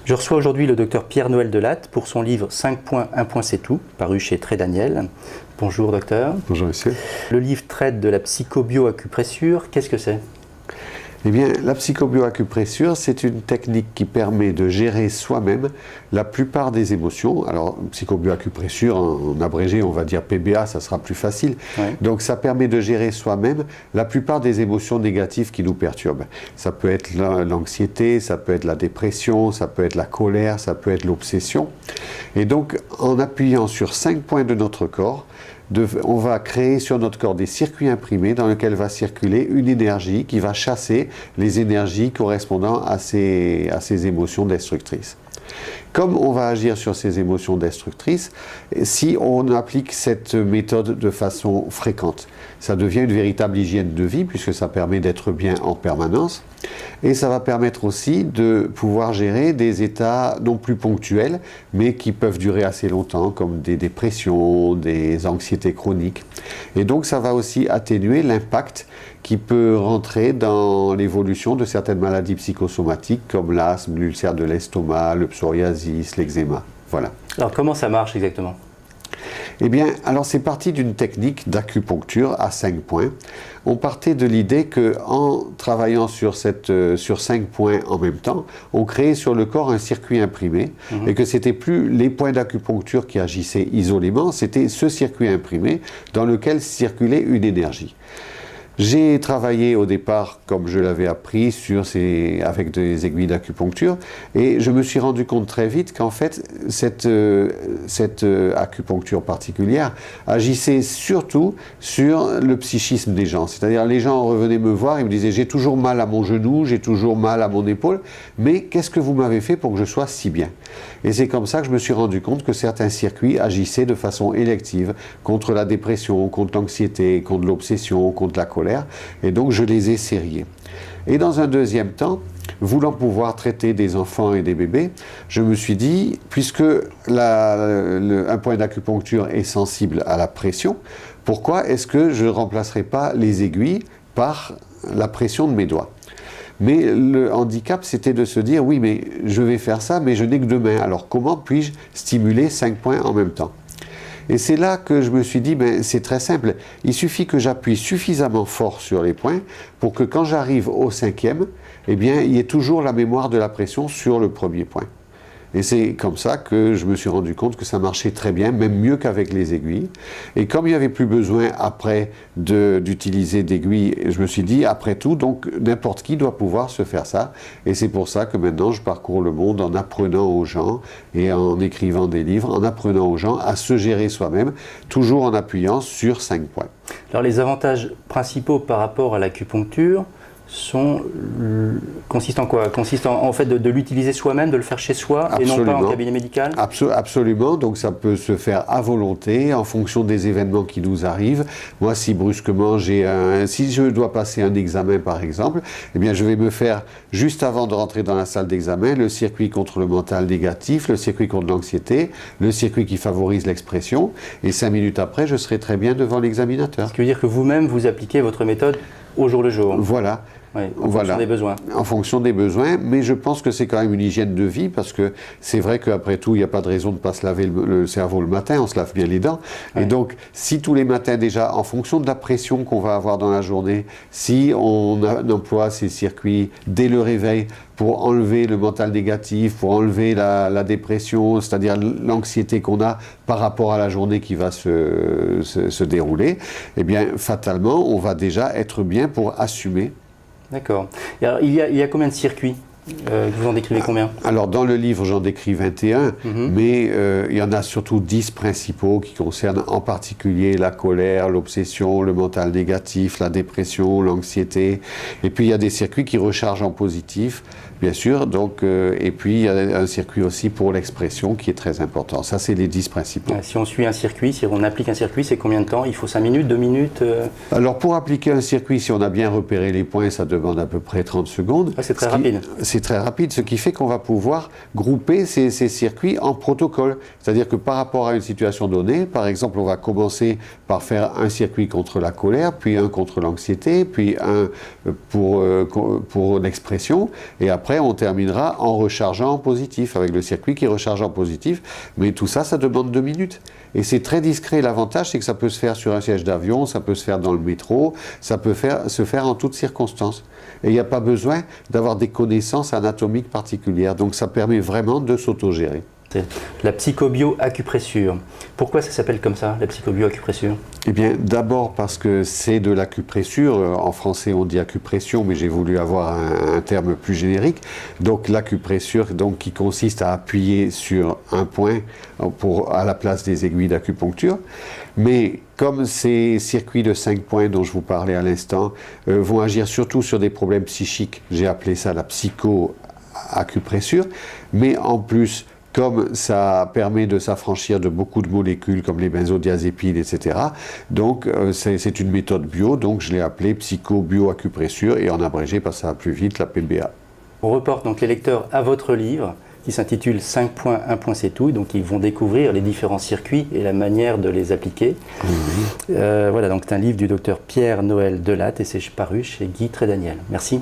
Je reçois aujourd'hui le docteur Pierre-Noël Delatte pour son livre 5 points, 1 point c'est tout, paru chez Trédaniel. Bonjour docteur. Bonjour monsieur. Le livre traite de la psychobioacupressure. Qu'est-ce que c'est ? Eh bien, la psychobioacupressure, c'est une technique qui permet de gérer soi-même la plupart des émotions. Alors, psychobioacupressure, en abrégé, on va dire PBA, ça sera plus facile. Ouais. Donc, ça permet de gérer soi-même la plupart des émotions négatives qui nous perturbent. Ça peut être l'anxiété, ça peut être la dépression, ça peut être la colère, ça peut être l'obsession. Et donc, en appuyant sur 5 points de notre corps, on va créer sur notre corps des circuits imprimés dans lesquels va circuler une énergie qui va chasser les énergies correspondant à ces émotions destructrices. Comme on va agir sur ces émotions destructrices, si on applique cette méthode de façon fréquente, ça devient une véritable hygiène de vie puisque ça permet d'être bien en permanence et ça va permettre aussi de pouvoir gérer des états non plus ponctuels mais qui peuvent durer assez longtemps comme des dépressions, des anxiétés chroniques et donc ça va aussi atténuer l'impact qui peut rentrer dans l'évolution de certaines maladies psychosomatiques comme l'asthme, l'ulcère de l'estomac, le psoriasis, l'eczéma. Voilà. Alors comment ça marche exactement ? Eh bien, alors c'est parti d'une technique d'acupuncture à 5 points. On partait de l'idée qu'en travaillant sur 5 points en même temps, on créait sur le corps un circuit imprimé et que c'était plus les points d'acupuncture qui agissaient isolément, c'était ce circuit imprimé dans lequel circulait une énergie. J'ai travaillé au départ, comme je l'avais appris, avec des aiguilles d'acupuncture et je me suis rendu compte très vite qu'en fait, cette acupuncture particulière agissait surtout sur le psychisme des gens. C'est-à-dire, les gens revenaient me voir, ils me disaient « j'ai toujours mal à mon genou, j'ai toujours mal à mon épaule, mais qu'est-ce que vous m'avez fait pour que je sois si bien ?» Et c'est comme ça que je me suis rendu compte que certains circuits agissaient de façon élective contre la dépression, contre l'anxiété, contre l'obsession, contre la colère. Et donc je les ai sériés. Et dans un deuxième temps, voulant pouvoir traiter des enfants et des bébés, je me suis dit, puisque un point d'acupuncture est sensible à la pression, pourquoi est-ce que je ne remplacerai pas les aiguilles par la pression de mes doigts ? Mais le handicap, c'était de se dire, oui, mais je vais faire ça, mais je n'ai que 2 mains. Alors comment puis-je stimuler 5 points en même temps ? Et c'est là que je me suis dit, c'est très simple, il suffit que j'appuie suffisamment fort sur les points pour que quand j'arrive au 5e, eh bien, il y ait toujours la mémoire de la pression sur le premier point. Et c'est comme ça que je me suis rendu compte que ça marchait très bien, même mieux qu'avec les aiguilles. Et comme il n'y avait plus besoin après d'utiliser d'aiguilles, je me suis dit, après tout, donc n'importe qui doit pouvoir se faire ça. Et c'est pour ça que maintenant je parcours le monde en apprenant aux gens et en écrivant des livres, en apprenant aux gens à se gérer soi-même, toujours en appuyant sur 5 points. Alors les avantages principaux par rapport à l'acupuncture consistent en quoi ? Consistent en fait de l'utiliser soi-même, de le faire chez soi et non pas en cabinet médical ? Absolument, donc ça peut se faire à volonté en fonction des événements qui nous arrivent. Moi, si brusquement si je dois passer un examen par exemple, eh bien je vais me faire juste avant de rentrer dans la salle d'examen le circuit contre le mental négatif, le circuit contre l'anxiété, le circuit qui favorise l'expression et 5 minutes après je serai très bien devant l'examinateur. Ce qui veut dire que vous-même vous appliquez votre méthode au jour le jour. Voilà. Oui, en fonction des besoins. En fonction des besoins, mais je pense que c'est quand même une hygiène de vie parce que c'est vrai qu'après tout, il n'y a pas de raison de ne pas se laver le cerveau le matin, on se lave bien les dents. Ouais. Et donc, si tous les matins déjà, en fonction de la pression qu'on va avoir dans la journée, si on emploie ces circuits dès le réveil pour enlever le mental négatif, pour enlever la dépression, c'est-à-dire l'anxiété qu'on a par rapport à la journée qui va se dérouler, eh bien, fatalement, on va déjà être bien pour assumer. D'accord. Alors, il y a combien de circuits ? Vous en décrivez combien ? Alors dans le livre j'en décris 21, mais il y en a surtout 10 principaux qui concernent en particulier la colère, l'obsession, le mental négatif, la dépression, l'anxiété. Et puis il y a des circuits qui rechargent en positif, bien sûr. Donc, et puis il y a un circuit aussi pour l'expression qui est très important. Ça c'est les 10 principaux. Si on suit un circuit, si on applique un circuit, c'est combien de temps ? Il faut 5 minutes, 2 minutes Alors pour appliquer un circuit, si on a bien repéré les points, ça demande à peu près 30 secondes. Ah, c'est très rapide. C'est très rapide, ce qui fait qu'on va pouvoir grouper ces circuits en protocoles. C'est-à-dire que par rapport à une situation donnée, par exemple, on va commencer par faire un circuit contre la colère, puis un contre l'anxiété, puis un pour l'expression, et après après, on terminera en rechargeant en positif, avec le circuit qui recharge en positif. Mais tout ça, ça demande 2 minutes. Et c'est très discret. L'avantage, c'est que ça peut se faire sur un siège d'avion, ça peut se faire dans le métro, ça peut se faire en toutes circonstances. Et il n'y a pas besoin d'avoir des connaissances anatomiques particulières. Donc ça permet vraiment de s'autogérer. La psychobio-acupressure. Pourquoi ça s'appelle comme ça, la psychobio-acupressure? Eh bien, d'abord parce que c'est de l'acupressure. En français, on dit acupression, mais j'ai voulu avoir un terme plus générique. Donc, l'acupressure, donc, qui consiste à appuyer sur un point à la place des aiguilles d'acupuncture. Mais comme ces circuits de 5 points dont je vous parlais à l'instant vont agir surtout sur des problèmes psychiques, j'ai appelé ça la psycho-acupressure. Mais en plus, comme ça permet de s'affranchir de beaucoup de molécules comme les benzodiazépines, etc. Donc c'est une méthode bio, donc je l'ai appelée psycho-bio-acupressure et en abrégé parce que ça va plus vite, la PBA. On reporte donc les lecteurs à votre livre qui s'intitule 5 points, 1 point c'est tout. Donc ils vont découvrir les différents circuits et la manière de les appliquer. Voilà, donc c'est un livre du docteur Pierre-Noël Delatte et c'est paru chez Guy Trédaniel. Merci.